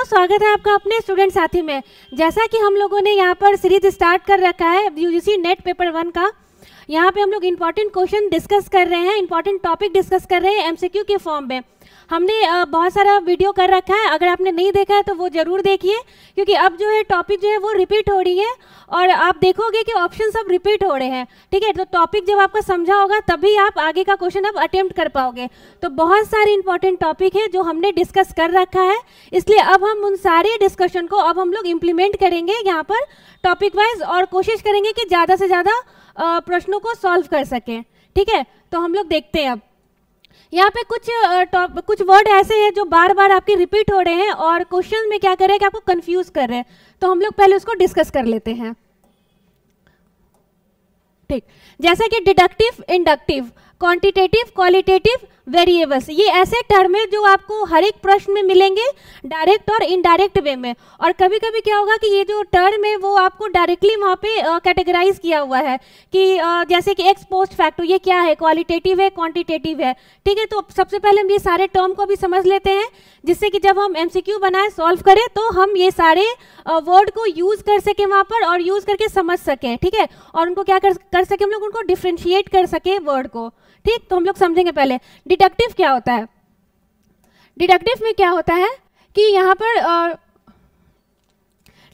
स्वागत है आपका अपने स्टूडेंट साथी में। जैसा कि हम लोगों ने यहाँ पर सीरीज स्टार्ट कर रखा है यूजीसी नेट पेपर 1 का। यहाँ पे हम लोग इंपॉर्टेंट क्वेश्चन डिस्कस कर रहे हैं, इंपॉर्टेंट टॉपिक डिस्कस कर रहे हैं एमसीक्यू के फॉर्म में। हमने बहुत सारा वीडियो कर रखा है, अगर आपने नहीं देखा है तो वो जरूर देखिए, क्योंकि अब जो है टॉपिक जो है वो रिपीट हो रही है और आप देखोगे कि ऑप्शन सब रिपीट हो रहे हैं। ठीक है, तो टॉपिक जब आपका समझा होगा तभी आप आगे का क्वेश्चन अब अटेम्प्ट कर पाओगे। तो बहुत सारे इंपॉर्टेंट टॉपिक है जो हमने डिस्कस कर रखा है, इसलिए अब हम उन सारे डिस्कशन को अब हम लोग इम्प्लीमेंट करेंगे यहाँ पर टॉपिक वाइज और कोशिश करेंगे कि ज़्यादा से ज़्यादा प्रश्नों को सॉल्व कर सकें। ठीक है, तो हम लोग देखते हैं अब यहाँ पे कुछ वर्ड ऐसे हैं जो बार बार आपके रिपीट हो रहे हैं और क्वेश्चन में क्या कर रहे हैं कि आपको कंफ्यूज कर रहे हैं, तो हम लोग पहले उसको डिस्कस कर लेते हैं। ठीक, जैसे कि deductive, inductive, quantitative, qualitative, variables, ये ऐसे टर्म है जो आपको हर एक प्रश्न में मिलेंगे डायरेक्ट और इनडायरेक्ट वे में। और कभी कभी क्या होगा कि ये जो टर्म है वो आपको डायरेक्टली वहाँ पे कैटेगराइज किया हुआ है कि जैसे कि एक्स पोस्ट फैक्टो, ये क्या है, क्वालिटेटिव है, क्वांटिटेटिव है। ठीक है, तो सबसे पहले हम ये सारे टर्म को भी समझ लेते हैं, जिससे कि जब हम एमसीक्यू बनाए सॉल्व करें तो हम ये सारे वर्ड को यूज कर सकें वहाँ पर और यूज करके समझ सकें। ठीक है, और उनको क्या कर सके, हम लोग उनको डिफ्रेंशिएट कर सकें वर्ड को। ठीक, तो हम लोग समझेंगे पहले डिडक्टिव क्या होता है। डिडक्टिव में क्या होता है कि यहाँ पर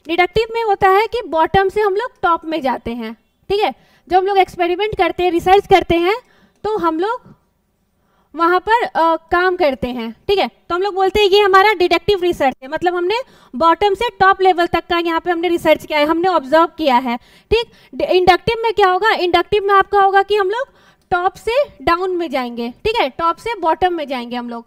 डिडक्टिव में होता है कि बॉटम से हम लोग टॉप में जाते हैं। ठीक है, जब हम लोग एक्सपेरिमेंट करते हैं, रिसर्च करते हैं, तो हम लोग वहाँ पर काम करते हैं। ठीक है, तो हम लोग बोलते हैं ये हमारा डिडक्टिव रिसर्च है, मतलब हमने बॉटम से टॉप लेवल तक का यहाँ पे हमने रिसर्च किया है, हमने ऑब्जर्व किया है। ठीक, इंडक्टिव में क्या होगा, इंडक्टिव में आपका होगा कि हम लोग टॉप से डाउन में जाएंगे। ठीक है, टॉप से बॉटम में जाएंगे हम लोग।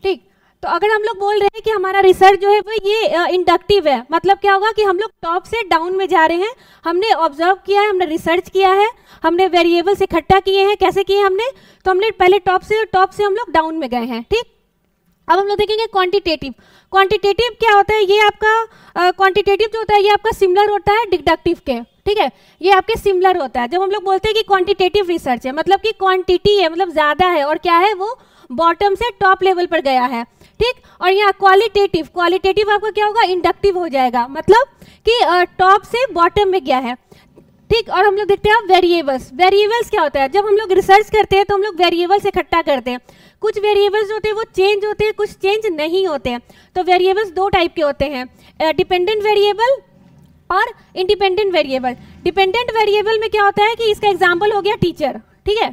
ठीक, तो अगर हम लोग बोल रहे हैं कि हमारा रिसर्च जो है वो ये इंडक्टिव है, मतलब क्या होगा कि हम लोग टॉप से डाउन में जा रहे हैं, हमने ऑब्जर्व किया है, हमने रिसर्च किया है, हमने वेरिएबल्स इकट्ठा किए हैं। कैसे किए हमने, तो हमने पहले टॉप से हम लोग डाउन में गए हैं। ठीक, अब हम लोग देखेंगे क्वांटिटेटिव। क्वांटिटेटिव क्या होता है, ये आपका क्वांटिटेटिव जो होता है ये आपका सिमिलर होता है डिडक्टिव के। ठीक है, ये आपके सिमिलर होता है। जब हम लोग बोलते हैं कि क्वांटिटेटिव रिसर्च है, मतलब कि क्वांटिटी है, मतलब ज़्यादा है, और क्या है वो बॉटम से टॉप लेवल पर गया है। ठीक, और यहाँ क्वालिटेटिव, क्वालिटेटिव आपका क्या होगा, इंडक्टिव हो जाएगा, मतलब कि टॉप से बॉटम में गया है। ठीक, और हम लोग देखते हैं वेरिएबल्स। वेरिएबल्स क्या होता है, जब हम लोग रिसर्च करते हैं तो हम लोग वेरिएबल्स इकट्ठा करते हैं। कुछ वेरिएबल्स होते हैं वो चेंज होते हैं, कुछ चेंज नहीं होते हैं। तो वेरिएबल्स दो टाइप के होते हैं, डिपेंडेंट वेरिएबल और इंडिपेंडेंट वेरिएबल। डिपेंडेंट वेरिएबल में क्या होता है कि इसका एग्जांपल हो गया टीचर। ठीक है,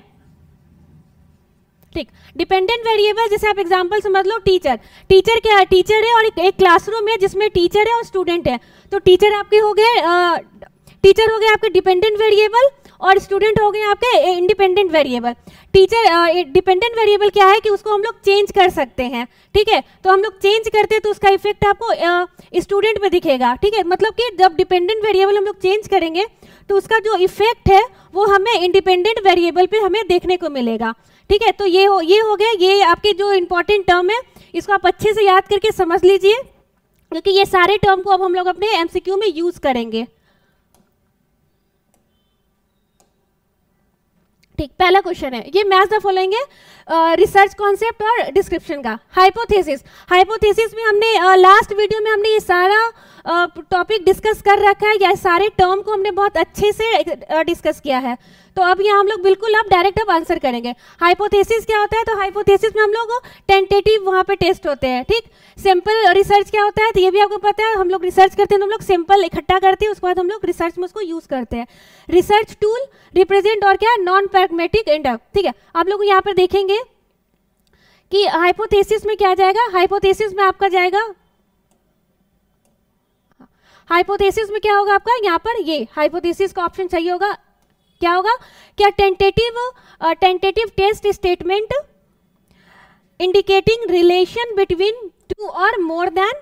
ठीक, डिपेंडेंट वेरिएबल जैसे आप एग्जांपल समझ लो टीचर। टीचर क्या है, टीचर है और एक क्लासरूम है जिसमें टीचर है और स्टूडेंट है। तो टीचर आपके हो गए टीचर हो गए आपके डिपेंडेंट वेरिएबल और स्टूडेंट हो गए आपके independent variable. Teacher dependent variable क्या है कि उसको हम लोग चेंज कर सकते हैं। ठीक है, तो हम लोग चेंज करते हैं तो उसका इफेक्ट आपको स्टूडेंट पे दिखेगा। ठीक है, मतलब कि जब डिपेंडेंट वेरिएबल हम लोग चेंज करेंगे तो उसका जो इफेक्ट है वो हमें इंडिपेंडेंट वेरिएबल पे हमें देखने को मिलेगा। ठीक है, तो ये हो गया, ये आपके जो इंपॉर्टेंट टर्म है इसको आप अच्छे से याद करके समझ लीजिए, क्योंकि ये सारे टर्म को अब हम लोग अपने एमसीक्यू में यूज करेंगे। ठीक, पहला क्वेश्चन है, ये मैच द फॉलोइंग है रिसर्च कॉन्सेप्ट और डिस्क्रिप्शन का। हाइपोथेसिस, हाइपोथेसिस में हमने लास्ट वीडियो में हमने ये सारा टॉपिक डिस्कस कर रखा है, या सारे टर्म को हमने बहुत अच्छे से डिस्कस किया है। तो अब यहाँ हम लोग बिल्कुल अब डायरेक्ट अब आंसर करेंगे। हाइपोथेसिस क्या होता है, तो हाइपोथेसिस में हम लोग टेंटेटिव वहाँ पे टेस्ट होते हैं। ठीक, सिंपल रिसर्च क्या होता है, तो ये भी आपको पता है, हम लोग रिसर्च करते हैं तो हम लोग सिंपल इकट्ठा करते हैं, उसके बाद हम लोग रिसर्च में उसको यूज करते हैं। रिसर्च टूल, रिप्रेजेंट और क्या, नॉन प्रैग्मेटिक इंडक्ट। ठीक है, आप लोग यहाँ पर देखेंगे कि हाइपोथेसिस में क्या जाएगा, हाइपोथेसिस में आपका जाएगा, हाइपोथेसिस में क्या होगा आपका, यहाँ पर ये हाइपोथेसिस का ऑप्शन चाहिए होगा। क्या होगा, क्या tentative test statement indicating relation between two और मोर देन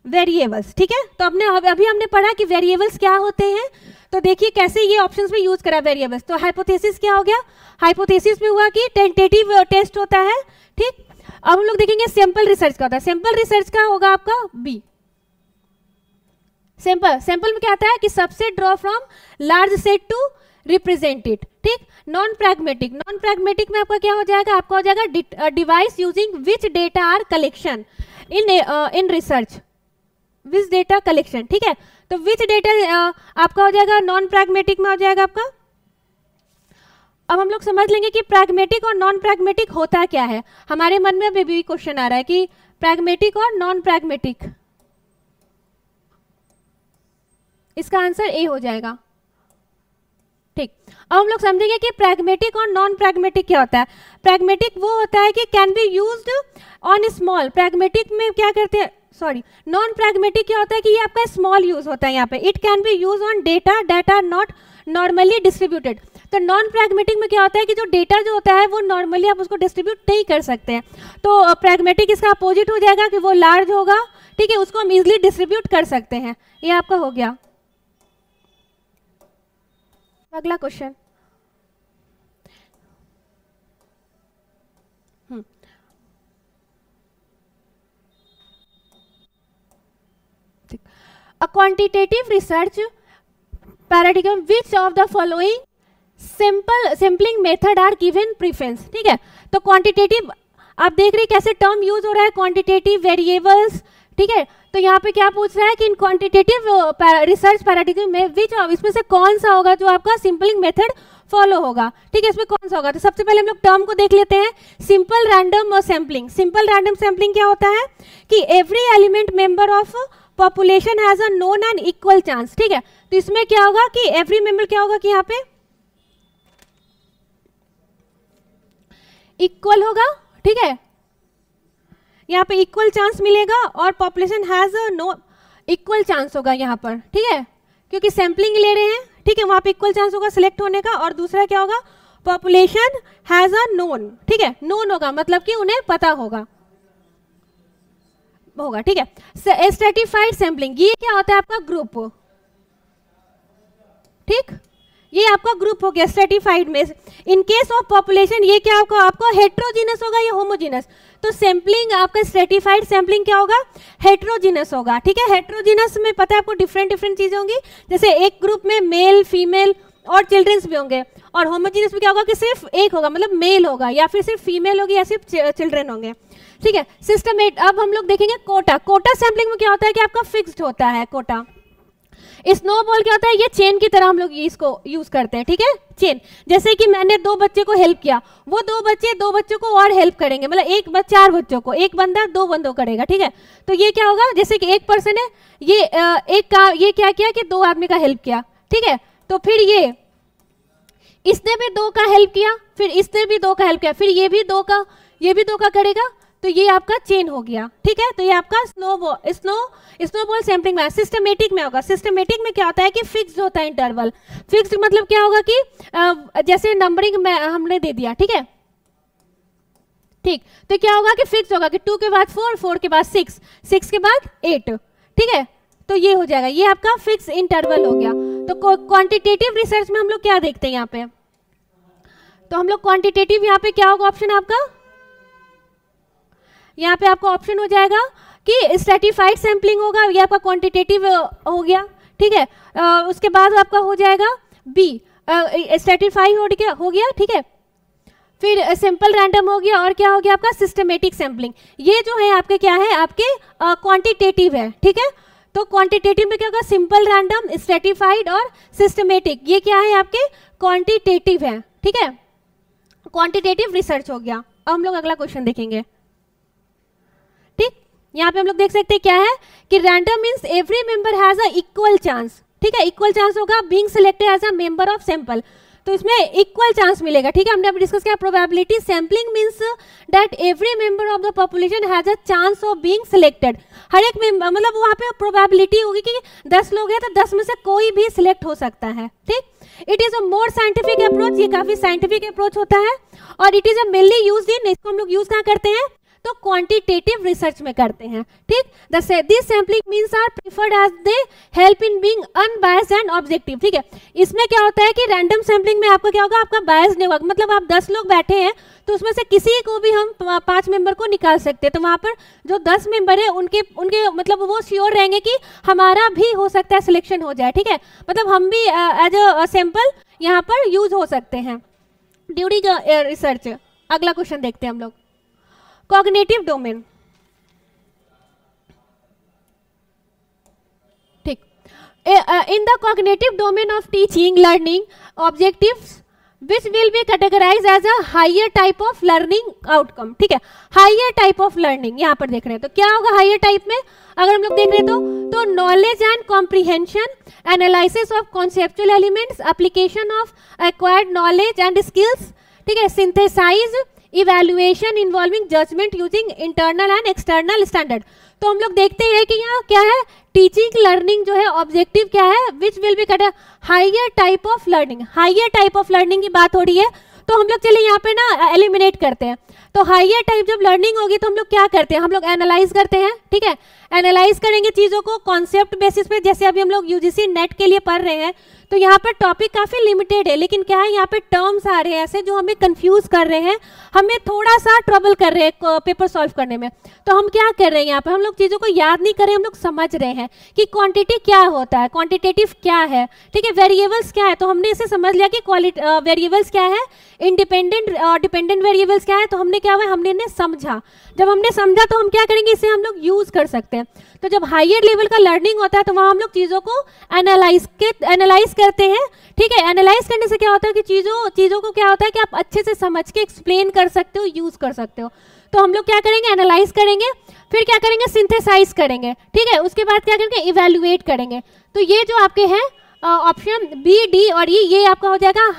वेरिएबल्स। ठीक है, तो अभी हमने पढ़ा कि वेरिएबल्स क्या होते हैं, तो देखिए कैसे ये ऑप्शंस में यूज करा वेरिएबल्स। तो हाइपोथेसिस क्या हो गया, हाइपोथेसिस में हुआ कि टेंटेटिव टेस्ट होता है। ठीक, अब हम लोग देखेंगे सैंपल रिसर्च का होता है। सैंपल रिसर्च का होगा आपका बी। सैंपल में क्या आता है कि subset draw from large set to represented, ठीक। नॉन प्रैग्मेटिक में आपका क्या हो जाएगा, आपका हो जाएगा device using which data are collection in research, which data collection, ठीक है। तो विच डेटा आपका हो जाएगा नॉन प्रैग्मेटिक में हो जाएगा आपका। अब हम लोग समझ लेंगे कि प्रैग्मेटिक और नॉन प्रैग्मेटिक होता क्या है। हमारे मन में अभी भी क्वेश्चन आ रहा है कि प्रैग्मेटिक और नॉन प्रैग्मेटिक, इसका आंसर ए हो जाएगा, ठीक। अब हम लोग समझेंगे कि प्रैग्मेटिक और नॉन प्रैग्मेटिक क्या होता है। प्रैग्मेटिक वो होता है कि can be used on small, pragmatic में क्या करते हैं, सॉरी नॉन प्रैग्मेटिक क्या होता है कि ये आपका स्मॉल यूज होता है यहाँ पे। It can be use on data that are not normally distributed. तो नॉन प्रैग्मेटिक में क्या होता है कि जो डेटा जो होता है वो नॉर्मली आप उसको डिस्ट्रीब्यूट नहीं कर सकते हैं। तो प्रैग्मेटिक इसका अपोजिट हो जाएगा कि वो लार्ज होगा, ठीक है, उसको हम इजिली डिस्ट्रीब्यूट कर सकते हैं। ये आपका हो गया। अगला question, A quantitative research paradigm which of the following sampling method are given preference, ठीक है। तो क्वांटिटेटिव आप देख रहे हैं कैसे टर्म यूज हो रहा है, क्वांटिटेटिव वेरिएबल्स, ठीक है। तो यहाँ पे क्या पूछ रहा है कि इन क्वांटिटेटिव रिसर्च पैराडिग्म में विच इसमें से कौन सा होगा जो आपका सैंपलिंग मेथड फॉलो होगा, ठीक है, इसमें कौन सा होगा। तो सबसे पहले हम लोग टर्म को देख लेते हैं, simple random sampling. Simple random sampling क्या होता है कि every element member of population has a known and equal chance, ठीक है। तो इसमें क्या होगा कि एवरी मेंबर क्या होगा कि यहाँ पे इक्वल होगा, ठीक है, यहाँ पे इक्वल चांस मिलेगा और population has a no equal chance होगा यहाँ पर, ठीक है, क्योंकि सैंपलिंग ले रहे हैं, ठीक है, वहां पे इक्वल चांस होगा सिलेक्ट होने का। और दूसरा क्या होगा, पॉपुलेशन हैज अ नोन, ठीक है, नोन होगा मतलब कि उन्हें पता होगा, ठीक है। स्ट्रेटिफाइड सैंपलिंग, ये क्या होता है आपका ग्रुप, ठीक, ये आपका ग्रुप हो गया स्ट्रेटिफाइड में। इन केस ऑफ पॉपुलेशन ये क्या होगा आपको हेट्रोजीनस होगा या होमोजीनस। तो सैंपलिंग आपका स्ट्रेटिफाइड सैंपलिंग क्या होगा, हेट्रोजीनस होगा, ठीक है। हेट्रोजीनस में पता है आपको डिफरेंट चीजें होंगी, जैसे एक ग्रुप में मेल फीमेल और चिल्ड्रंस भी होंगे, और होमोजीनस में क्या होगा कि सिर्फ एक होगा, मतलब मेल होगा या फिर सिर्फ फीमेल होगी या सिर्फ चिल्ड्रन होंगे, ठीक है। सिस्टमेट, अब हम लोग देखेंगे कोटा सैंपलिंग में क्या होता है कि आपका फिक्स्ड होता है कोटा। स्नोबॉल क्या होता है, ये चेन की तरह हम लोग इसको यूज करते हैं, ठीक है, चेन। जैसे कि मैंने 2 बच्चे को हेल्प किया, वो 2 बच्चों को और हेल्प करेंगे, मतलब 4 बच्चों को, एक बंदा 2 बंदों करेगा, ठीक है। तो ये क्या होगा, जैसे कि एक पर्सन है, ये क्या किया कि 2 आदमी का हेल्प किया, ठीक है। तो फिर इसने भी 2 का हेल्प किया, फिर इसने भी 2 का हेल्प किया, फिर ये भी 2 का करेगा, तो ये आपका चेन हो गया, ठीक है। तो ये आपका स्नोबॉल सैंपलिंग में। सिस्टमेटिक में होगा, सिस्टमेटिक में क्या होता है कि फिक्स्ड होता है इंटरवल। फिक्स्ड मतलब क्या होगा कि जैसे नंबरिंग में हमने दे दिया, ठीक है, ठीक। तो क्या होगा कि फिक्स होगा कि 2 के बाद 4, 4 के बाद 6, 6 के बाद 8, ठीक है। तो ये हो जाएगा, ये आपका फिक्स इंटरवल हो गया। तो क्वांटिटेटिव रिसर्च में हम लोग क्या देखते हैं यहाँ पे, तो हम लोग क्वांटिटेटिव यहाँ पे क्या होगा ऑप्शन आपका, यहाँ पे आपका ऑप्शन हो जाएगा कि स्ट्रेटिफाइड सैंपलिंग होगा, ये आपका क्वांटिटेटिव हो गया, ठीक है। उसके बाद आपका हो जाएगा बी, स्ट्रेटिफाइड हो गया, ठीक है। फिर सिंपल रैंडम हो गया, और क्या हो गया आपका सिस्टमेटिक सैंपलिंग। ये जो है आपके क्या है, आपके क्वांटिटेटिव है, ठीक है। तो क्वांटिटेटिव में क्या होगा, सिंपल रैंडम, स्ट्रेटिफाइड और सिस्टमेटिक, ये क्या है आपके क्वांटिटेटिव है, ठीक है, क्वांटिटेटिव रिसर्च हो गया। अब हम लोग अगला क्वेश्चन देखेंगे, ठीक। यहाँ पे हम लोग देख सकते हैं क्या है कि random means every member has a equal chance, ठीक है, इक्वल चांस होगा being selected as a member of sample. तो इसमें इक्वल चांस मिलेगा, ठीक है। हमने अभी डिस्कस किया probability sampling means that every member of the population has a chance of being selected. हर एक मेंबर मतलब वहाँ पे प्रोबेबिलिटी होगी कि 10 लोग हैं तो 10 में से कोई भी सिलेक्ट हो सकता है, ठीक। It is a more scientific approach, ये काफी साइंटिफिक अप्रोच होता है, और it is a mainly used in, इसको हम लोग यूज कहाँ करते हैं, तो क्वांटिटेटिव रिसर्च में करते हैं, ठीक। This sampling means are preferred as they help in being unbiased and objective, ठीक है। इसमें क्या होता है कि रैंडम सैंपलिंग में आपका क्या होगा, आपका बायस नहीं होगा, मतलब आप 10 लोग बैठे हैं तो उसमें से किसी को भी हम 5 मेंबर को निकाल सकते हैं। तो वहाँ पर जो 10 मेंबर है उनके मतलब वो श्योर रहेंगे कि हमारा भी हो सकता है सिलेक्शन हो जाए, ठीक है। मतलब हम भी एज अ सैंपल यहाँ पर यूज हो सकते हैं ड्यूरिंग रिसर्च। अगला क्वेश्चन देखते हैं हम लोग, कॉग्निटिव डोमेन। ठीक, in the cognitive domain of teaching learning objectives which will be categorized as a higher type of learning outcome। ठीक है, हायर टाइप ऑफ लर्निंग यहाँ पर देख रहे हैं, तो क्या होगा हायर टाइप में अगर हम लोग देख रहे हैं तो knowledge and comprehension, analysis of conceptual elements, application of acquired knowledge and skills, ठीक है, synthesise, evaluation involving judgement using internal and external standard. तो हम लोग देखते हैं कि यहाँ क्या है, टीचिंग लर्निंग जो है ऑब्जेक्टिव क्या है, which will be cut higher type of learning. Higher type of learning की बात हो रही है, तो हम लोग चलिए यहाँ पे ना एलिमिनेट करते हैं। तो हायर टाइप जब लर्निंग होगी तो हम लोग क्या करते हैं, हम लोग एनालाइज करते हैं। ठीक है, एनालाइज करेंगे चीज़ों को कॉन्सेप्ट बेसिस पे, जैसे अभी हम लोग यूजीसी नेट के लिए पढ़ रहे हैं, तो यहाँ पर टॉपिक काफ़ी लिमिटेड है, लेकिन क्या है यहाँ पे टर्म्स आ रहे हैं ऐसे जो हमें कंफ्यूज कर रहे हैं, हमें थोड़ा सा ट्रबल कर रहे हैं पेपर सॉल्व करने में। तो हम क्या कर रहे हैं यहाँ पर, हम लोग चीज़ों को याद नहीं कर रहे, हम लोग समझ रहे हैं कि क्वांटिटी क्या होता है, क्वांटिटेटिव क्या है, ठीक है, वेरिएबल्स क्या है। तो हमने इसे समझ लिया कि वेरिएबल्स क्या है, इंडिपेंडेंट डिपेंडेंट वेरिएबल्स क्या है। तो हमने क्या हुआ, हमने इन्हें समझा। जब हमने समझा तो हम क्या करेंगे, इसे हम लोग यूज कर सकते हैं। तो जब हायर लेवल का लर्निंग होता है तो वहाँ हम लोग चीज़ों को एनालाइज करते हैं। ठीक है, एनालाइज करने से क्या होता है कि चीज़ों को क्या होता है कि आप अच्छे से समझ के एक्सप्लेन कर सकते हो, यूज कर सकते हो। तो हम लोग क्या करेंगे, एनालाइज करेंगे, फिर क्या करेंगे, सिंथेसाइज करेंगे। ठीक है, उसके बाद क्या करेंगे, इवैल्यूएट करेंगे। तो ये जो आपके हैं ऑप्शन बी, डी और ई, ये आपका हो जाएगा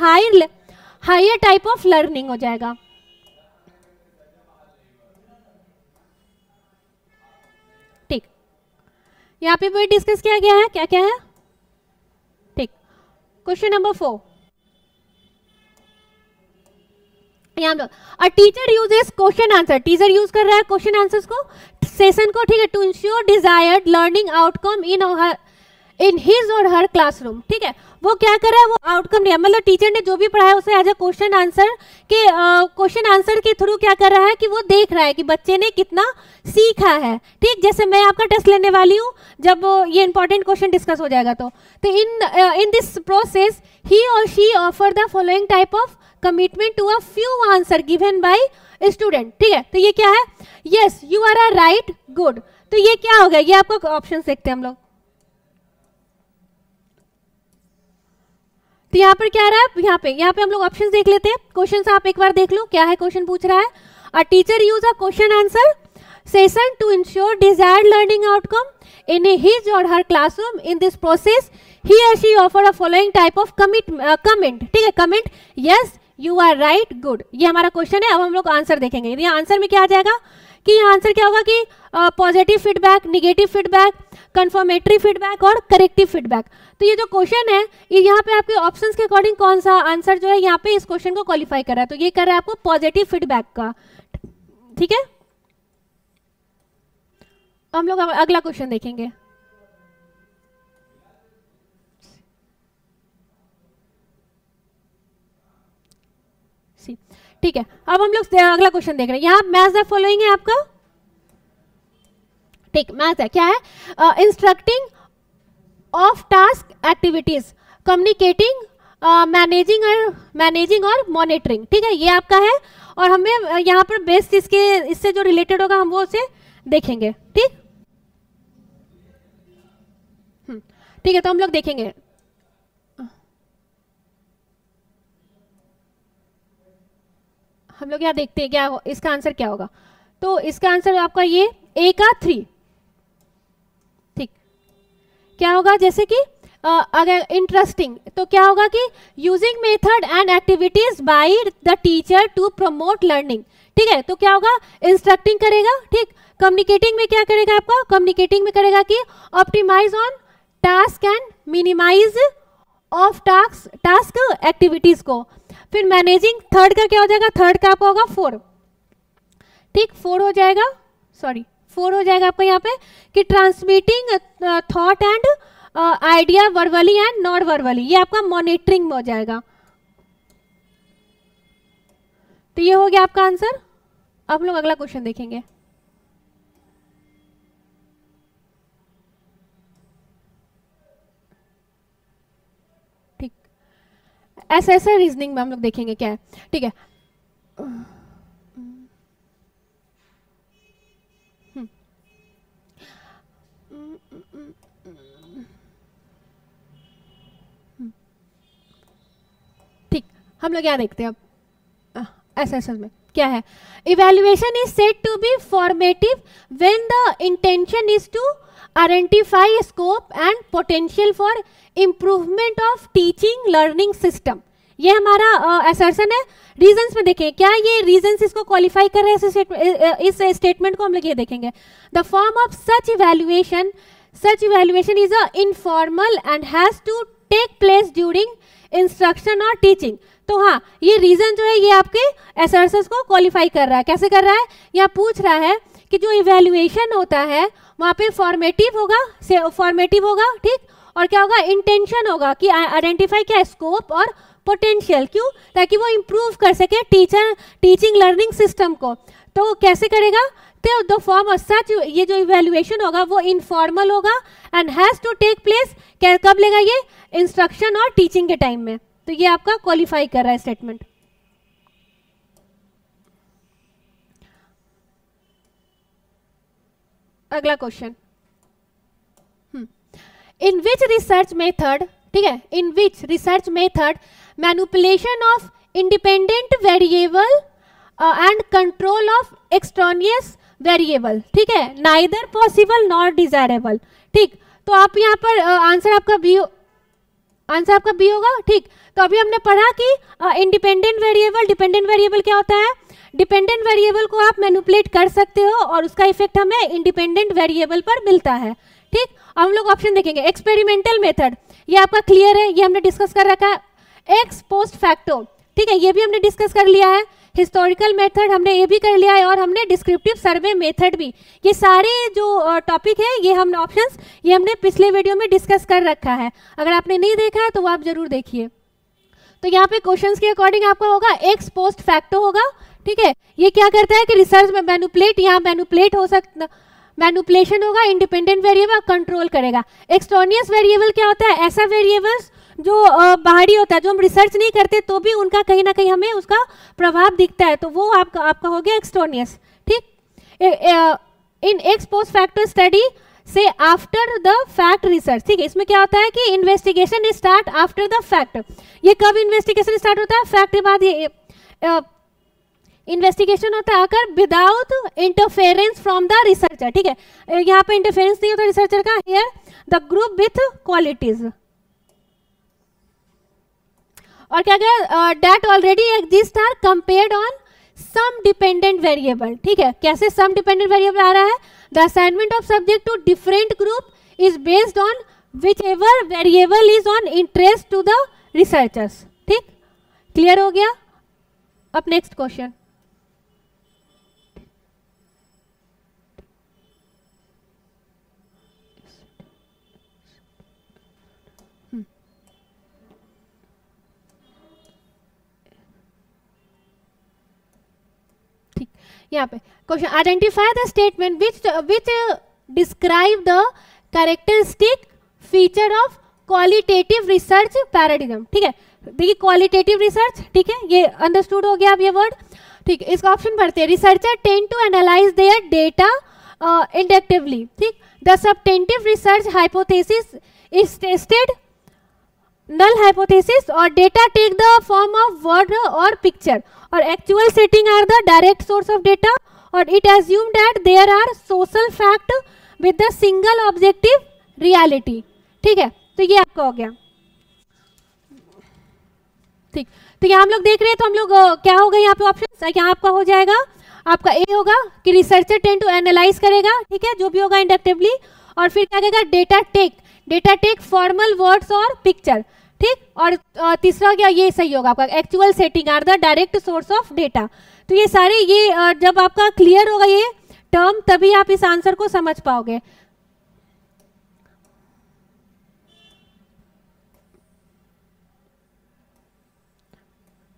हायर टाइप ऑफ लर्निंग हो जाएगा। ठीक, यहाँ पे भी डिस्कस किया गया है, क्या क्या है। ठीक, क्वेश्चन नंबर 4, यहाँ a teacher uses question answer, teacher use कर रहा है क्वेश्चन आंसर्स को, सेशन को, ठीक है, to ensure desired learning outcome in his और हर क्लासरूम। ठीक है, वो क्या कर रहा है, वो आउटकम नहीं है, मतलब टीचर ने जो भी पढ़ाया उसे एज ए क्वेश्चन आंसर के थ्रू क्या कर रहा है कि वो देख रहा है कि बच्चे ने कितना सीखा है। ठीक, जैसे मैं आपका टेस्ट लेने वाली हूँ, जब ये इंपॉर्टेंट क्वेश्चन डिस्कस हो जाएगा तो इन दिस प्रोसेस ही और she offer the following type of commitment to a few answer given by student. ठीक है, तो ये क्या है, yes you are a right, good. तो ये क्या हो गया, ये आपको ऑप्शन देखते हैं हम लोग। तो यहाँ पर क्या आ रहा है, यहाँ पे हम लोग ऑप्शंस देख लेते हैं। क्वेश्चन आप एक बार देख लो, क्या है क्वेश्चन पूछ रहा है, a teacher use a question answer session to ensure desired learning outcome in his और her classroom. In this process he और she offer a following type of comment. ठीक है, comment, yes you are right, good. ये हमारा question है। अब हम लोग आंसर देखेंगे। यहाँ आंसर में क्या आ जाएगा कि यहाँ आंसर क्या होगा कि positive feedback, negative feedback, confirmatory feedback और करेक्टिव फीडबैक। तो ये जो क्वेश्चन है, ये यहाँ पे आपके ऑप्शंस के अकॉर्डिंग कौन सा आंसर जो है यहाँ पे इस क्वेश्चन को क्वालिफाई कर रहा है। तो ये कर रहा है आपको पॉजिटिव फीडबैक का। ठीक है, हम लोग अगला क्वेश्चन देखेंगे। ठीक है, अब हम लोग अगला क्वेश्चन देख रहे हैं। यहाँ मैच द फॉलोइंग है आपका। ठीक, मैच है, क्या है, instructing of task activities, communicating, managing और मॉनिटरिंग। ठीक है, ये आपका है और हमें यहाँ पर बेस्ट इससे जो रिलेटेड होगा हम वो उसे देखेंगे। ठीक, ठीक है, तो हम लोग देखेंगे। हम लोग यहाँ देखते हैं क्या इसका आंसर क्या होगा। तो इसका आंसर आपका ये ए का 3। ठीक, क्या होगा, जैसे कि अगर इंटरेस्टिंग तो क्या होगा कि using method and activities by the teacher to promote learning. ठीक है, तो क्या होगा, इंस्ट्रक्टिंग करेगा। ठीक, कम्युनिकेटिंग में क्या करेगा आपका, कम्युनिकेटिंग में करेगा कि optimize on task and minimize off task activities को। फिर मैनेजिंग, थर्ड का क्या हो जाएगा, थर्ड का आपका होगा 4। ठीक, 4 हो जाएगा, सॉरी 4 हो जाएगा आपका यहाँ पे कि transmitting thought and idea verbally and not verbally, ये आपका मॉनिटरिंग में हो जाएगा। तो ये हो गया आपका आंसर। अब लोग अगला क्वेश्चन देखेंगे। एसेसर रीजनिंग में हम लोग देखेंगे क्या है, ठीक है। ठीक, हम लोग यहाँ देखते हैं अब एसेसर में क्या है। Evaluation is said to be formative when the intention is to identify scope and potential for improvement of teaching learning system. ये हमारा असर्शन है। रीजंस में देखें क्या ये रीजंस इसको क्वालिफाई कर रहे हैं, इस स्टेटमेंट को हम लोग ये देखेंगे। The form of such evaluation is a informal and has to take place during instruction और टीचिंग। तो हाँ, ये रीजन जो है ये आपके असर्शंस को क्वालिफाई कर रहा है। कैसे कर रहा है, यहाँ पूछ रहा है कि जो इवैल्यूएशन होता है वहाँ पे फॉर्मेटिव होगा, ठीक, और क्या होगा, इंटेंशन होगा कि आइडेंटिफाई क्या, स्कोप और पोटेंशियल। क्यों, ताकि वो इम्प्रूव कर सके टीचिंग लर्निंग सिस्टम को। तो कैसे करेगा, तो द फॉर्म ऑफ सच, ये जो इवैल्यूएशन होगा वो इनफॉर्मल होगा and has to take place, कब लेगा ये, इंस्ट्रक्शन और टीचिंग के टाइम में। तो ये आपका क्वालिफाई कर रहा है स्टेटमेंट। अगला question, in which research method, ठीक है, in which research method manipulation of independent variable and control of extraneous variable, ठीक है, नाइदर पॉसिबल नॉट डिजायरेबल। ठीक, तो आप यहाँ पर आंसर आपका बी होगा। ठीक, तो अभी हमने पढ़ा कि इंडिपेंडेंट वेरिएबल, डिपेंडेंट वेरिएबल क्या होता है, डिपेंडेंट वेरिएबल को आप मैनिपुलेट कर सकते हो और उसका इफेक्ट हमें इंडिपेंडेंट वेरिएबल पर मिलता है। ठीक, हम लोग ऑप्शन देखेंगे। एक्सपेरिमेंटल मेथड, ये आपका क्लियर है, ये हमने डिस्कस कर रखा है। एक्स पोस्ट फैक्टो, ठीक है, ये भी हमने डिस्कस कर लिया है। हिस्टोरिकल मेथड हमने ये भी कर लिया है, और हमने डिस्क्रिप्टिव सर्वे मेथड भी। ये सारे जो टॉपिक है, ये हमने ऑप्शंस, ये हमने पिछले वीडियो में डिस्कस कर रखा है। अगर आपने नहीं देखा है तो वो आप जरूर देखिए। तो यहाँ पे क्वेश्चंस के अकॉर्डिंग आपका होगा एक्स पोस्ट फैक्टो होगा। ठीक है, ये क्या करता है कि रिसर्च में मैनिपुलेट, यहाँ मैनिपुलेट हो सकता, मैनिपुलेशन होगा, इंडिपेंडेंट वेरिएबल कंट्रोल करेगा। एक्सट्रानियस वेरिएबल क्या होता है, ऐसा वेरिएबल्स जो बाहरी होता है, जो हम रिसर्च नहीं करते तो भी उनका कहीं ना कहीं हमें उसका प्रभाव दिखता है, तो वो आपका हो गया एक्सट्रानियस। ठीक, इन एक्स पोस्ट फैक्टो स्टडी से आफ्टर द फैक्ट रिसर्च। ठीक है, इसमें क्या होता है कि investigation start after the fact. ये कब इन्वेस्टिगेशन स्टार्ट होता है, फैक्ट के बाद ये इन्वेस्टिगेशन होता है अगर without interference from the researcher. ठीक है, यहाँ पे इंटरफेरेंस नहीं होता रिसर्चर का। Here the group with qualities, और क्या क्या, that already exist are compared on some dependent variable. ठीक है, कैसे सम डिपेंडेंट वेरिएबल आ रहा है, the assignment of subject to different group is based on whichever variable is on interest to the researchers. ठीक, clear हो गया। अब नेक्स्ट क्वेश्चन, यहाँ पे question, identify the statement which describe the characteristic feature of qualitative research paradigm. ठीक है, देखिए qualitative research, ठीक है, ये अंडरस्टूड हो गया अब ये वर्ड। ठीक, इसका ऑप्शन पढ़ते हैं। Researcher tend to analyze their data inductively. ठीक, the substantive research hypothesis is tested, null hypothesis, और data take the form of word or picture, और actual setting are the direct source of data, और it assumed that there are social fact with the single objective reality। ठीक है, तो ये आपका हो गया। ठीक, तो यहाँ हम लोग देख रहे हैं, तो हम लोग क्या होगा यहाँ पे ऑप्शन, यहाँ आपका हो जाएगा, आपका ए होगा कि रिसर्चर टेंड टू एनालाइज करेगा, ठीक है, जो भी होगा इंडक्टिवली, और फिर क्या कहेगा, डेटा टेक फॉर्मल वर्ड्स और पिक्चर। ठीक, और तीसरा क्या, ये सही होगा आपका, actual setting are the direct source of data. तो ये सारे, ये जब आपका क्लियर होगा ये टर्म, तभी आप इस आंसर को समझ पाओगे।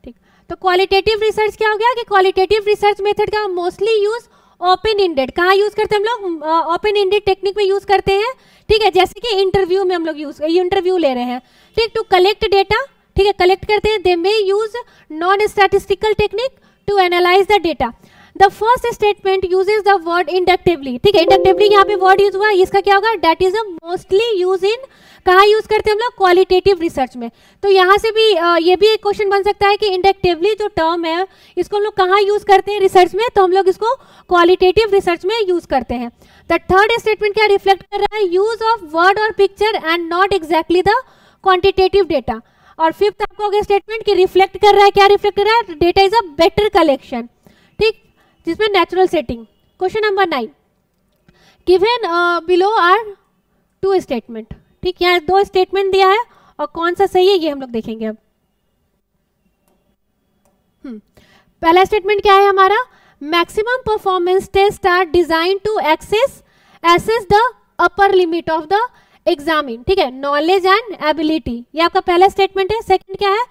ठीक, तो क्वालिटेटिव रिसर्च क्या हो गया कि क्वालिटेटिव रिसर्च मेथड का मोस्टली यूज ओपन इंडेड, कहाँ यूज करते हैं हम लोग, ओपन इंडेड टेक्निक में यूज करते हैं। ठीक है, जैसे कि इंटरव्यू में हम लोग इंटरव्यू ले रहे हैं। ठीक, टू कलेक्ट डेटा, ठीक है, कलेक्ट करते हैं। They may use non statistical technique to analyze the data. The first statement uses the word inductively, ठीक है, इंडक्टिवली यहाँ पे वर्ड यूज हुआ, इसका क्या होगा, that is a mostly use in, कहाँ यूज करते हैं हम लोग, क्वालिटेटिव रिसर्च में। तो यहाँ से भी ये भी एक क्वेश्चन बन सकता है कि इंडक्टिवली जो टर्म है इसको हम लोग कहाँ यूज करते हैं रिसर्च में, तो हम लोग इसको क्वालिटेटिव रिसर्च में यूज करते हैं। द थर्ड स्टेटमेंट क्या रिफ्लेक्ट कर रहा है, यूज ऑफ वर्ड और picture and not exactly the quantitative data. और फिफ्थ आपको हो गया स्टेटमेंट कि रिफ्लेक्ट कर रहा है, क्या रिफ्लेक्ट कर रहा है, data is a better collection, ठीक, जिसमें natural setting. Question number 9, given below are 2 statement, ठीक, यहाँ 2 स्टेटमेंट दिया है और कौन सा सही है ये हम लोग देखेंगे अब। पहला स्टेटमेंट क्या है हमारा, maximum performance test are design to assess the upper limit of the examine, ठीक है, नॉलेज एंड एबिलिटी, ये आपका पहला स्टेटमेंट है। सेकंड क्या है,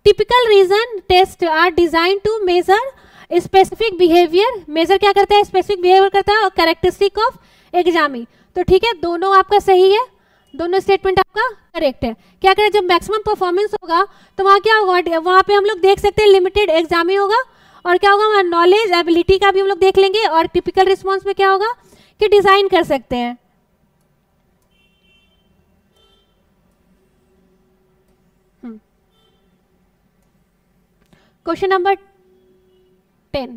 typical reason test are design to measure specific behaviour, measure क्या करता है, स्पेसिफिक बिहेवियर करता है, और कैरेक्टरिस्टिक ऑफ एग्जामिन। तो ठीक है, दोनों आपका सही है, दोनों स्टेटमेंट आपका करेक्ट है। क्या करें, जब मैक्सिमम परफॉर्मेंस होगा तो वहाँ क्या होगा, वहाँ पे हम लोग देख सकते हैं लिमिटेड एग्जामिन होगा, और क्या होगा, वहाँ नॉलेज एबिलिटी का भी हम लोग देख लेंगे, और टिपिकल रिस्पॉन्स में क्या होगा कि डिजाइन कर सकते हैं। क्वेश्चन नंबर 10,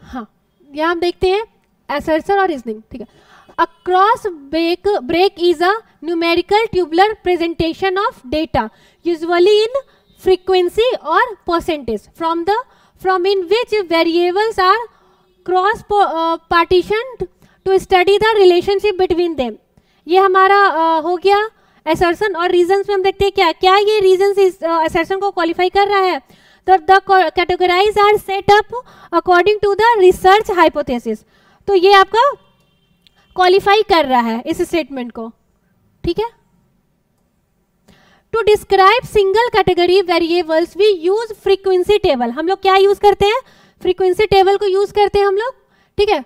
हाँ, यहाँ हम देखते हैं assertion और रीजनिंग, ठीक है। A cross break is a numerical tabular presentation of data usually in frequency और percentage from in which variables are cross partitioned to study the relationship between them. ये हमारा हो गया assertion। और रीजन्स में हम देखते हैं क्या क्या ये रीजन्स इस assertion को क्वालिफाई कर रहा है। तो the categorize are set up according to the research hypothesis, तो ये आपका क्वालिफाई कर रहा है इस स्टेटमेंट को, ठीक है। To describe single category variables we use frequency table, हम लोग क्या यूज करते हैं, फ्रीक्वेंसी टेबल को यूज करते हैं हम लोग, ठीक है,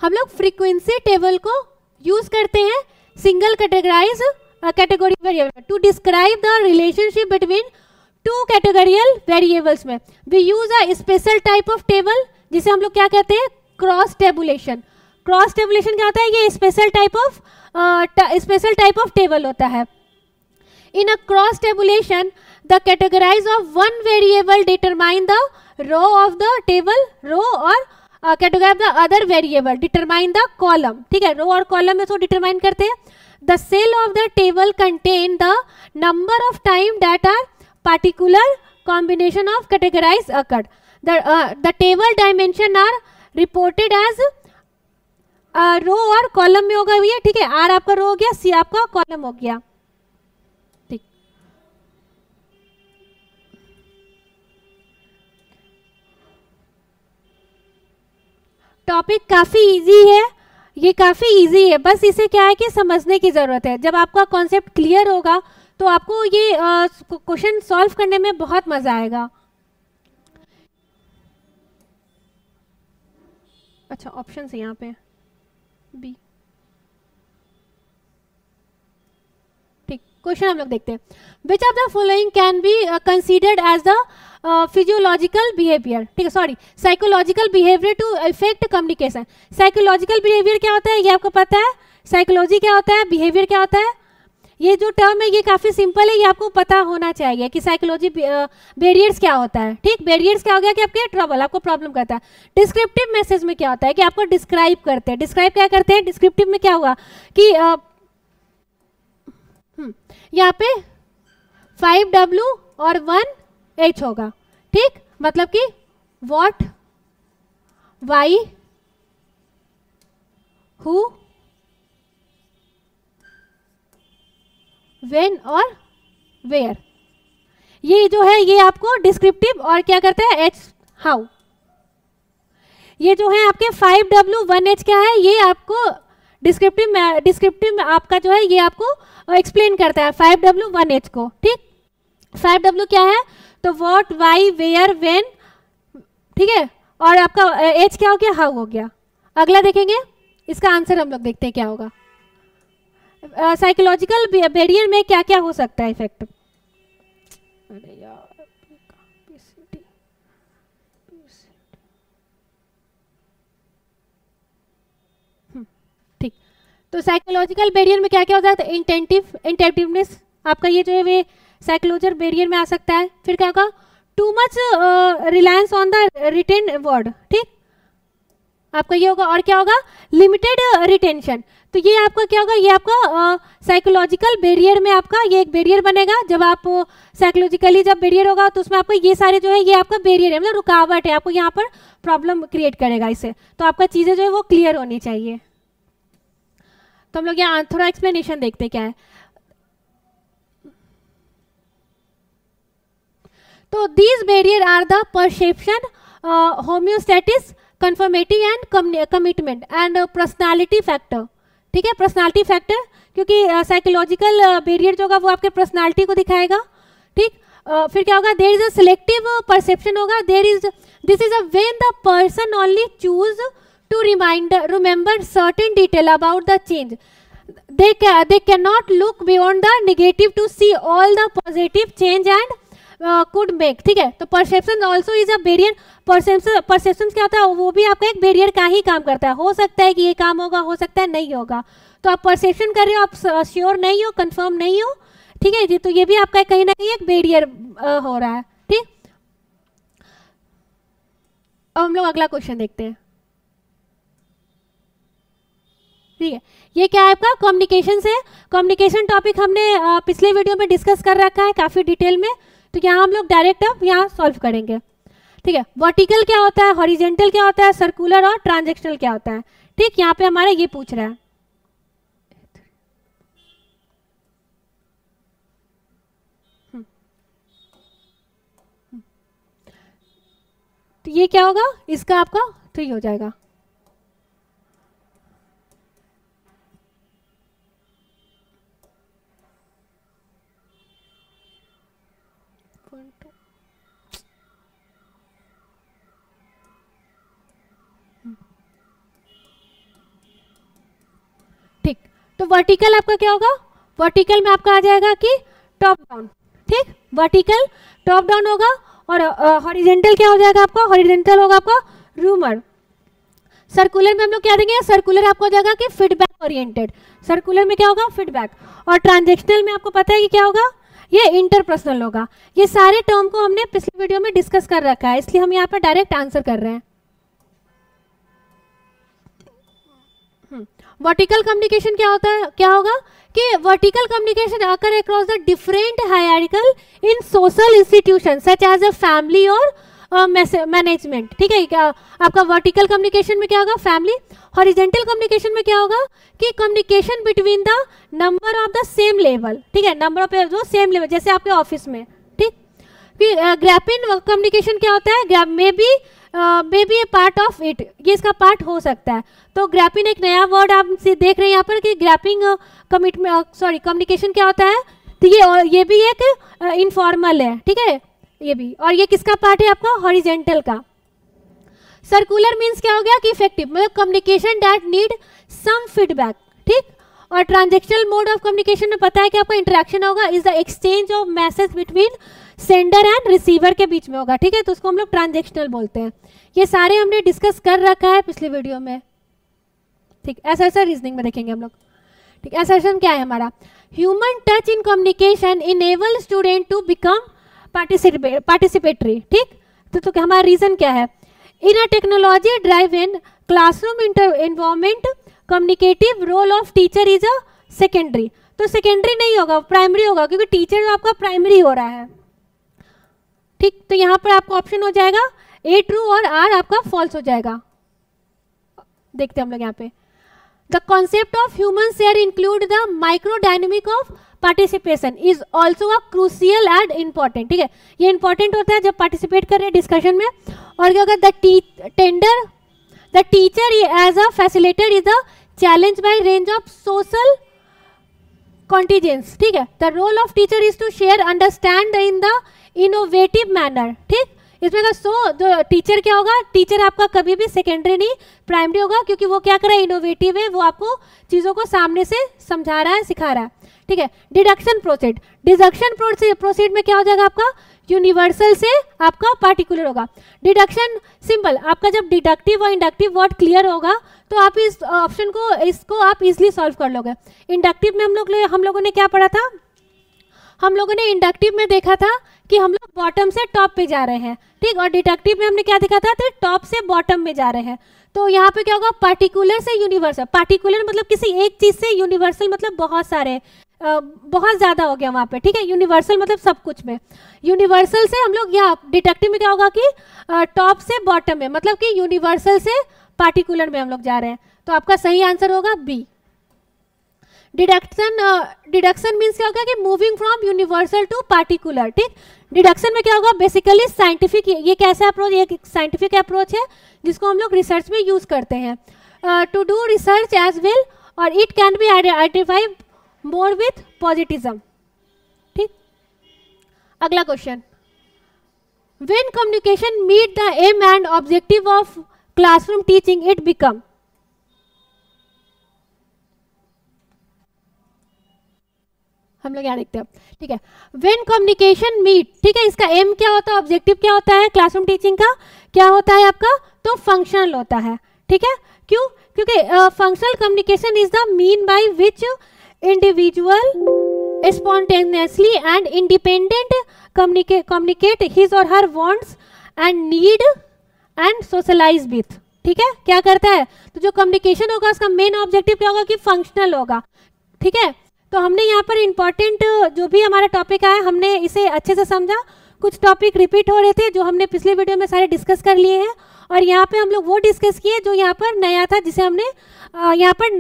हम लोग फ्रीक्वेंसी टेबल को यूज करते हैं single categorize category variable to describe the relationship between 2 categorical variables में we use a special type of table जिसे हम लोग क्या कहते हैं, क्रॉस टेबुलेशन। क्रॉस टेबुलेशन क्या होता है, ये स्पेशल टाइप ऑफ टेबल होता है। In a cross tabulation the categorize of one variable determine the row of the table, row, और categorize the other variable determine the column, ठीक है, रो और कॉलम में तो डिटरमाइन करते हैं। The cell of the table contain the number of time that are particular combination of categorize occurred. The table dimension are reported as row और column में होगा भैया, ठीक है, आर आपका रो हो गया, सी आपका कॉलम हो गया, ठीक। टॉपिक काफी इजी है, ये काफी इजी है, बस इसे क्या है कि समझने की जरूरत है। जब आपका कॉन्सेप्ट क्लियर होगा तो आपको ये क्वेश्चन सॉल्व करने में बहुत मजा आएगा। अच्छा, ऑप्शन है यहाँ पे बी, ठीक। क्वेश्चन हम लोग देखते हैं, which of the following can be considered as the physiological behaviour, ठीक है, sorry, psychological behaviour to affect communication. Psychological behaviour क्या होता है, ये आपको पता है, साइकोलॉजी क्या होता है, बिहेवियर क्या होता है। ये जो टर्म है ये काफी सिंपल है, ये आपको पता होना चाहिए कि साइकोलॉजी बैरियर्स क्या होता है, ठीक। बैरियर्स क्या हो गया कि आपके ट्रबल, आपको प्रॉब्लम करता है। डिस्क्रिप्टिव मैसेज में क्या होता है कि आपको डिस्क्राइब करते हैं, डिस्क्राइब क्या करते हैं, डिस्क्रिप्टिव में क्या होगा कि यहाँ पे 5W और 1H होगा, ठीक, मतलब कि व्हाट, वाई, हु, व्हेन और वेयर। ये जो है ये आपको डिस्क्रिप्टिव और क्या करता है, एच, हाउ। ये जो है आपके 5W 1H क्या है, ये आपको डिस्क्रिप्टिव में आपका जो है ये आपको एक्सप्लेन करता है 5W 1H को, ठीक। 5W क्या है, तो व्हाट, वाई, वेयर, व्हेन, ठीक है, और आपका H क्या हो गया, हाउ हो गया। अगला देखेंगे, इसका आंसर हम लोग देखते हैं क्या होगा। साइकोलॉजिकल बैरियर में क्या क्या हो सकता है इफेक्ट? अरे यार, ठीक। तो साइकोलॉजिकल बैरियर में क्या क्या हो सकता है? इंटेंटिवनेस आपका ये जो है वे साइकोलॉजिकल बैरियर में आ सकता है। फिर क्या होगा? Too much reliance on the written word, ठीक, आपका ये होगा। और क्या होगा? Limited retention. तो ये आपका क्या होगा? ये आपका साइकोलॉजिकल बैरियर में आपका ये एक बैरियर बनेगा। जब आप साइकोलॉजिकली जब बैरियर होगा तो उसमें आपका ये सारे जो है ये आपका बैरियर है, मतलब रुकावट है, आपको यहाँ पर प्रॉब्लम क्रिएट करेगा इससे। तो आपका चीज़ें जो है वो क्लियर होनी चाहिए। तो हम लोग यहाँ थोड़ा एक्सप्लेनेशन देखते क्या है। तो these barrier are the perception, homeostasis, confirmative and commitment and personality factor, ठीक है, पर्सनालिटी फैक्टर, क्योंकि साइकोलॉजिकल बैरियर जो होगा वो आपके पर्सनालिटी को दिखाएगा, ठीक। फिर क्या होगा? There is a selective perception होगा, this is a when the person only choose to remember certain detail about the change, they cannot look beyond the negative to see all the positive change and could make, ठीक है। तो perception also is a barrier. Perception क्या होता है? वो भी आपका एक बैरियर का ही काम करता है। हो सकता है कि ये काम होगा, हो सकता है नहीं होगा। तो आप परसेप्शन कर रहे हो, आप श्योर नहीं हो, कंफर्म नहीं हो, ठीक है जी। तो ये भी आपका कहीं ना कहीं एक बैरियर हो रहा है, ठीक। अब हम लोग अगला क्वेश्चन देखते हैं, ठीक है। ये क्या है आपका? कम्युनिकेशन से। कम्युनिकेशन टॉपिक हमने पिछले वीडियो में डिस्कस कर रखा है काफी डिटेल में। तो यहाँ हम लोग डायरेक्ट अब यहाँ सॉल्व करेंगे, ठीक है। वर्टिकल क्या होता है, हॉरिजेंटल क्या होता है, सर्कुलर और ट्रांजैक्शनल क्या होता है, ठीक। यहाँ पे हमारे ये पूछ रहा है। तो ये क्या होगा? इसका आपका 3 हो जाएगा। ठीक, तो वर्टिकल आपका क्या होगा? वर्टिकल में आपका आ जाएगा कि टॉप डाउन, ठीक, वर्टिकल टॉप डाउन होगा। और हॉरिजेंटल क्या हो जाएगा आपका? हॉरिजेंटल होगा आपका रूमर। सर्कुलर में हम लोग क्या देंगे? सर्कुलर आपको हो जाएगा कि फीडबैक ओरिएंटेड। सर्कुलर में क्या होगा? फीडबैक। और ट्रांजैक्शनल में आपको पता है कि क्या होगा? ये इंटरपर्सनल होगा। ये सारे टर्म को हमने पिछले वीडियो में डिस्कस कर रखा है, इसलिए हम यहाँ पर डायरेक्ट आंसर कर रहे हैं। वर्टिकल कम्युनिकेशन क्या होता है? क्या होगा कि vertical communication occur across the different hierarchical in social institution such as a family और मैनेजमेंट, ठीक है। क्या आपका वर्टिकल कम्युनिकेशन में क्या होगा? फैमिली। हॉरिजेंटल कम्युनिकेशन में क्या होगा कि communication between the number of the same level, ठीक है, नंबर ऑफ जो सेम लेवल, जैसे आपके ऑफिस में, ठीक। फिर ग्रैपिन कम्युनिकेशन क्या होता है? May be A part of it, ये इसका पार्ट हो सकता है। तो ग्रैपिन एक नया वर्ड आप देख रहे हैं यहाँ पर कि ग्रैपिंग कम्युनिकेशन क्या होता है? तो ये भी एक इनफॉर्मल है, ठीक है, ये भी। और ये किसका पार्ट है आपका? हॉरिजेंटल का। सर्कुलर मीन्स क्या हो गया कि इफेक्टिव, मतलब communication that need some feedback, ठीक। और ट्रांजैक्शनल मोड ऑफ कम्युनिकेशन में पता है कि आपका इंटरेक्शन होगा is the exchange of message between sender and receiver के बीच में होगा, ठीक है। तो उसको हम लोग ट्रांजैक्शनल बोलते हैं। ये सारे हमने डिस्कस कर रखा है पिछले वीडियो में, ठीक। ऐसा रीजनिंग में देखेंगे हम लोग, ठीक। असर्शन क्या है हमारा? Human touch in communication enable student to become participatory, ठीक। तो हमारा रीजन क्या है? In a technology drive in classroom environment communicative role of teacher is a secondary. तो सेकेंडरी नहीं होगा, प्राइमरी होगा, क्योंकि टीचर जो आपका प्राइमरी हो रहा है, ठीक। तो यहाँ पर आपका ऑप्शन हो जाएगा ए ट्रू और आर आपका फॉल्स हो जाएगा। देखते हैं हम लोग यहाँ पे। The concept of human share include the microdynamic of participation is also a crucial and important, ठीक है। ये इंपॉर्टेंट होता है जब पार्टिसिपेट कर रहे हैं डिस्कशन में। और क्या होगा? The teacher as a facilitator is a challenge by range of social contingence, ठीक है। The role of teacher is to share understand in the innovative manner, ठीक। इसमें का सो जो टीचर क्या होगा, टीचर आपका कभी भी सेकेंडरी नहीं प्राइमरी होगा, क्योंकि वो क्या कर रहा है, इनोवेटिव है, वो आपको चीज़ों को सामने से समझा रहा है, सिखा रहा है, ठीक है। डिडक्शन प्रोसीड, डिडक्शन प्रोसीड में क्या हो जाएगा आपका, यूनिवर्सल से आपका पार्टिकुलर होगा। डिडक्शन सिंपल, आपका जब डिडक्टिव और इंडक्टिव वर्ड क्लियर होगा तो आप इस ऑप्शन को, इसको आप इजीली सॉल्व कर लोगे। इंडक्टिव में हम लोगों ने क्या पढ़ा था, हम लोगों ने इंडक्टिव में देखा था कि हम लोग बॉटम से टॉप पे जा रहे हैं, ठीक, और डिडक्टिव में हमने क्या देखा था, तो टॉप से बॉटम में जा रहे हैं। तो यहाँ पे क्या होगा, पार्टिकुलर से यूनिवर्सल, पार्टिकुलर मतलब किसी एक चीज से, यूनिवर्सल मतलब बहुत सारे, बहुत ज़्यादा हो गया वहाँ पे, ठीक है। यूनिवर्सल मतलब सब कुछ में, यूनिवर्सल से हम लोग यहाँ डिडक्टिव में क्या होगा कि टॉप से बॉटम में, मतलब कि यूनिवर्सल से पार्टिकुलर में हम लोग जा रहे हैं। तो आपका सही आंसर होगा बी। डिडक्शन मीन्स क्या होगा कि moving from universal to particular, ठीक। डिडक्शन में क्या होगा, बेसिकली साइंटिफिक, ये कैसा अप्रोच, एक साइंटिफिक अप्रोच है जिसको हम लोग रिसर्च में यूज करते हैं, to do research as well, और it can be identified more with positivism, ठीक। अगला question, when communication meet the aim and objective of classroom teaching it become, हम लोग यहाँ देखते हैं, ठीक है। व्हेन कम्युनिकेशन मीट, ठीक है, इसका एम क्या होता है, ऑब्जेक्टिव क्या होता है, क्लासरूम टीचिंग का क्या होता है आपका, तो फंक्शनल होता है, ठीक है। क्यों, क्योंकि functional communication is the mean by which individual spontaneously and independent communicate his or her wants and need and socialize with, ठीक है। क्या करता है, तो जो कम्युनिकेशन होगा उसका मेन ऑब्जेक्टिव क्या होगा कि फंक्शनल होगा, ठीक है। तो हमने यहाँ पर इंपॉर्टेंट जो भी हमारा टॉपिक आया हमने इसे अच्छे से समझा, कुछ टॉपिक रिपीट हो रहे थे जो हमने पिछले वीडियो में सारे डिस्कस कर लिए हैं, और यहाँ पे हम लोग वो डिस्कस किए जो यहाँ पर नया था, जिसे हमने यहाँ पर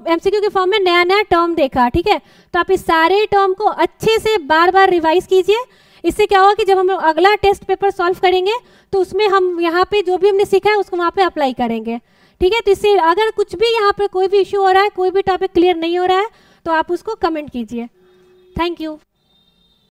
एमसीक्यू के फॉर्म में नया नया टर्म देखा, ठीक है। तो आप इस सारे टर्म को अच्छे से बार बार रिवाइज कीजिए, इससे क्या होगा कि जब हम लोग अगला टेस्ट पेपर सॉल्व करेंगे तो उसमें हम यहाँ पे जो भी हमने सीखा है उसको वहाँ पे अप्लाई करेंगे, ठीक है। तो इससे अगर कुछ भी यहाँ पे कोई भी इशू हो रहा है, कोई भी टॉपिक क्लियर नहीं हो रहा है, तो आप उसको कमेंट कीजिए। Thank you.